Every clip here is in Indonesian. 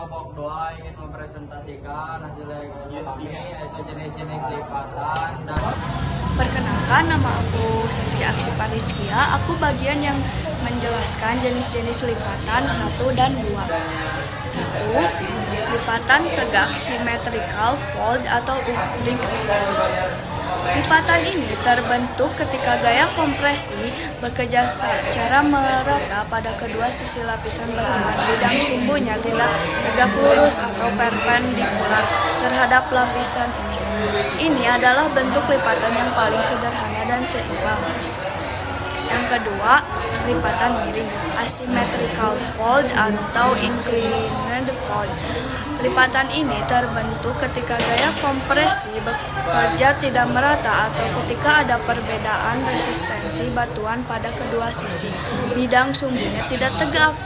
kelompok 2 ingin mempresentasikan hasil dari kelompok kami, yaitu jenis-jenis lipatan dan... Perkenalkan, nama aku Sesi Aksipa Rizkia. Aku bagian yang menjelaskan jenis-jenis lipatan 1 dan 2. 1. Lipatan tegak symmetrical fold atau oblique fold. Lipatan ini terbentuk ketika gaya kompresi bekerja secara merata pada kedua sisi lapisan batuan. Bidang sumbunya tidak tegak lurus atau perpendikular terhadap lapisan ini. Ini adalah bentuk lipatan yang paling sederhana dan seimbang. Yang kedua, lipatan miring, asymmetrical fold atau inclined fold. Lipatan ini terbentuk ketika gaya kompresi bekerja tidak merata atau ketika ada perbedaan resistensi batuan pada kedua sisi. Bidang sumbunya tidak tegak,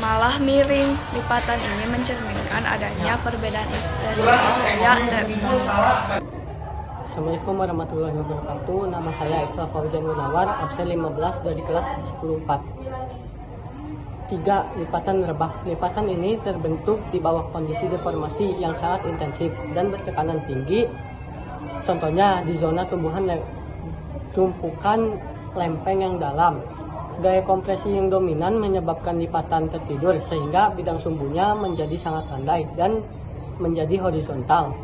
malah miring. Lipatan ini mencerminkan adanya perbedaan intensitas gaya tektonik. Assalamualaikum warahmatullahi wabarakatuh. Nama saya Iqbal Fauzan Munawar, absen 15 dari kelas 10-4. 3. Lipatan rebah. Lipatan ini terbentuk di bawah kondisi deformasi yang sangat intensif dan bertekanan tinggi. Contohnya di zona tumpukan lempeng yang dalam. Gaya kompresi yang dominan menyebabkan lipatan tertidur sehingga bidang sumbunya menjadi sangat landai dan menjadi horizontal.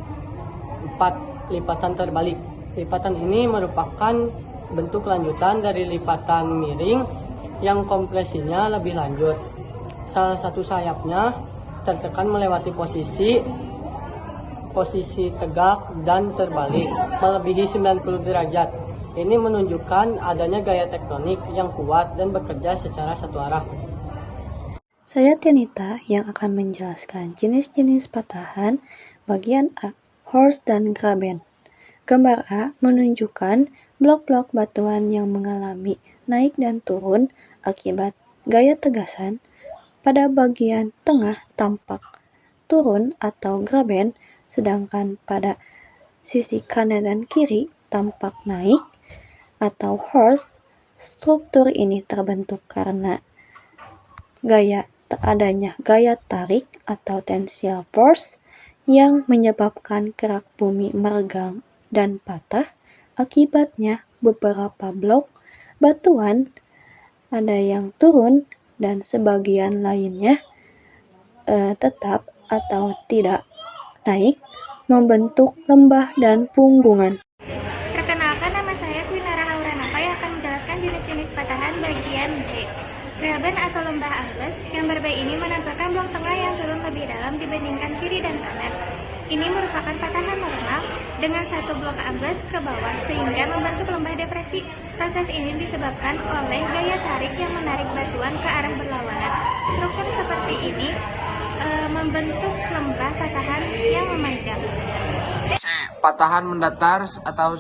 4. Lipatan terbalik. Lipatan ini merupakan bentuk lanjutan dari lipatan miring yang kompresinya lebih lanjut. Salah satu sayapnya tertekan melewati posisi tegak dan terbalik melebihi 90 derajat. Ini menunjukkan adanya gaya tektonik yang kuat dan bekerja secara satu arah. Saya Tianita yang akan menjelaskan jenis-jenis patahan bagian A, horst dan graben. Gambar A menunjukkan blok-blok batuan yang mengalami naik dan turun akibat gaya tegasan. Pada bagian tengah tampak turun atau graben, sedangkan pada sisi kanan dan kiri tampak naik atau horst. Struktur ini terbentuk karena adanya gaya tarik atau tensial force yang menyebabkan kerak bumi meregang dan patah. Akibatnya beberapa blok batuan ada yang turun dan sebagian lainnya tetap atau tidak naik, membentuk lembah dan punggungan. Perkenalkan, nama saya Kwinara Auranapa yang akan menjelaskan jenis-jenis patahan bagian B. Graben atau lembah ambles, gambar B ini menampilkan blok tengah yang turun lebih dalam dibandingkan kiri dan kanan. Ini merupakan patahan normal dengan satu blok ambles ke bawah sehingga membentuk lembah depresi. Proses ini disebabkan oleh gaya tarik yang menarik batuan ke arah berlawanan. Struktur seperti ini membentuk lembah patahan yang memanjang. C. Patahan mendatar atau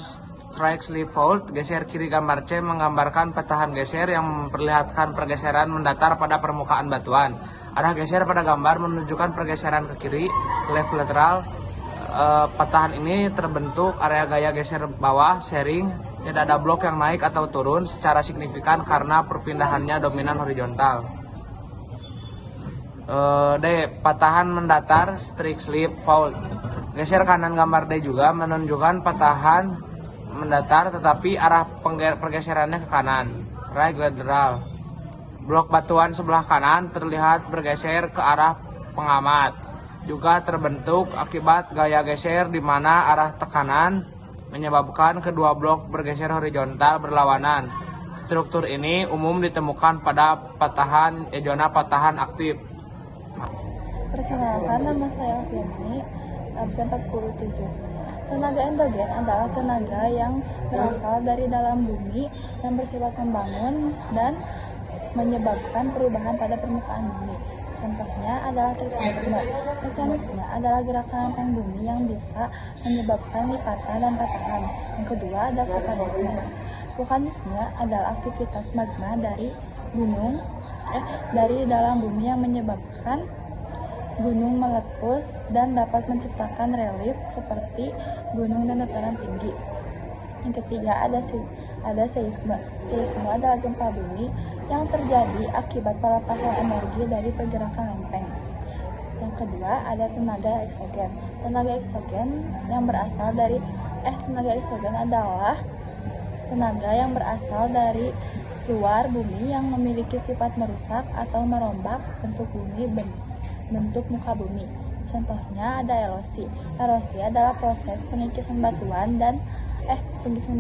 strike slip fault. Geser kiri gambar C menggambarkan patahan geser yang memperlihatkan pergeseran mendatar pada permukaan batuan. Arah geser pada gambar menunjukkan pergeseran ke kiri, left lateral. Patahan ini terbentuk area gaya geser bawah, sharing. Tidak ada blok yang naik atau turun secara signifikan karena perpindahannya dominan horizontal. D. Patahan mendatar strike slip fault. Geser kanan gambar D juga menunjukkan patahan mendatar tetapi arah pergeserannya ke kanan, right lateral. Blok batuan sebelah kanan terlihat bergeser ke arah pengamat. Juga terbentuk akibat gaya geser di mana arah tekanan menyebabkan kedua blok bergeser horizontal berlawanan. Struktur ini umum ditemukan pada zona patahan aktif. Perkenalkan, nama saya Alfiani, absen 47. Tenaga endogen adalah tenaga yang berasal dari dalam bumi yang bersifat membangun dan menyebabkan perubahan pada permukaan bumi. Contohnya adalah tektonisme. Tektonisme adalah gerakan lempeng bumi yang bisa menyebabkan lipatan dan patahan. Yang kedua ada vulkanisme. Vulkanisme adalah aktivitas magma dari dalam bumi yang menyebabkan gunung meletus dan dapat menciptakan relief seperti gunung dan dataran tinggi. Yang ketiga ada seisme. Seisme adalah gempa bumi yang terjadi akibat pelepasan energi dari pergerakan lempeng. Yang kedua ada tenaga eksogen. Tenaga eksogen adalah tenaga yang berasal dari luar bumi yang memiliki sifat merusak atau merombak bentuk muka bumi. Contohnya ada erosi. Erosi adalah proses pengisian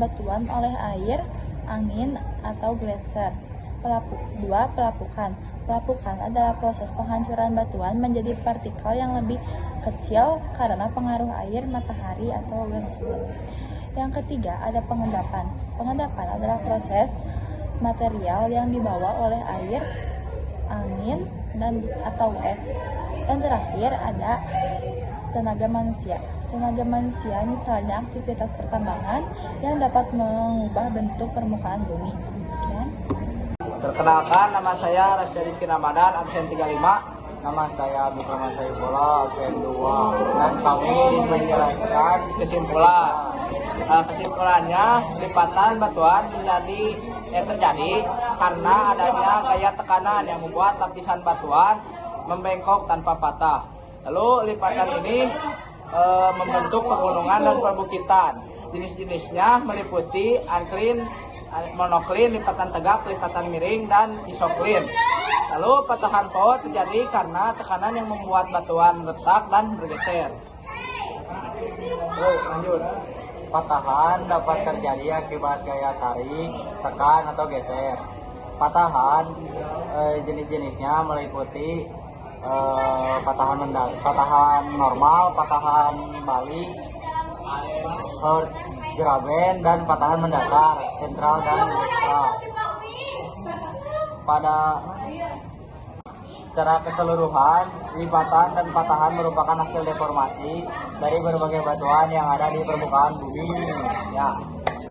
batuan oleh air, angin, atau gletser. Pelapukan. Pelapukan adalah proses penghancuran batuan menjadi partikel yang lebih kecil karena pengaruh air, matahari, atau gas. Yang ketiga ada pengendapan. Pengendapan adalah proses material yang dibawa oleh air, angin, atau es. Dan terakhir ada tenaga manusia. Tenaga manusia misalnya aktivitas pertambangan yang dapat mengubah bentuk permukaan bumi. Sekian. Perkenalkan, nama saya Rasya Rizky Ramadan, absen 35. Nama saya Abdurrahman Saifullah, absen 2. Dan kami menjelaskan kesimpulan. Kesimpulannya, lipatan batuan terjadi karena adanya gaya tekanan yang membuat lapisan batuan membengkok tanpa patah. Lalu lipatan ini membentuk pegunungan dan perbukitan. Jenis-jenisnya meliputi anklin, monoklin, lipatan tegak, lipatan miring, dan isoklin. Lalu patahan fault terjadi karena tekanan yang membuat batuan retak dan bergeser. Lanjut. Patahan dapat terjadi akibat gaya tarik, tekan, atau geser. Patahan jenis-jenisnya meliputi patahan normal, patahan balik, graben, dan patahan mendatar, sentral, dan secara keseluruhan, lipatan dan patahan merupakan hasil deformasi dari berbagai batuan yang ada di permukaan bumi. Ya.